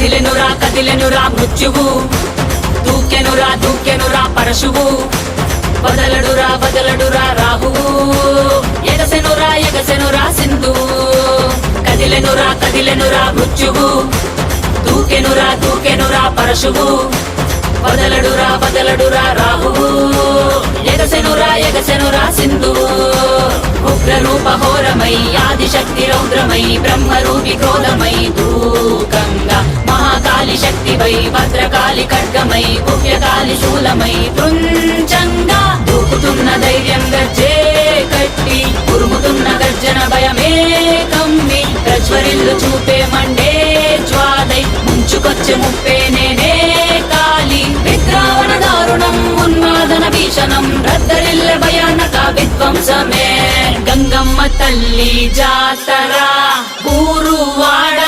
కదిలెనురా మృత్యువు, దూకెనురా పరశువు, వదలడురా రాహువు, ఎగసెనురా సింధువు. కదిలెనురా మృత్యువు, దూకెనురా పరశువు, వదలడురా రాహువు, ఎగసెనురా సింధువు. ఉగ్రరూప ఘోరమై ఆదిశక్తి రౌద్రమై బ్రహ్మరూపి క్రోధమై దూకంగా మహాకాళి శక్తివై భద్రకాళి ఖడ్గమై గుహ్యకాళి శూలమై కృంచంగా దూకుతున్న ధైర్యం గర్జే కట్టి ఉరుముతున్న గర్జన భయమే కమ్మి ప్రజ్వరిల్లు చూపే మండే జ్వాలై ముంచుకొచ్చే ముప్పే నేనే కాళి. విద్రావణ దారుణం ఉన్మాదన భీషణం రద్దరిల్ల భయానక విధ్వంసమే. గంగమ్మ తల్లి జాతర ఊరు వాడ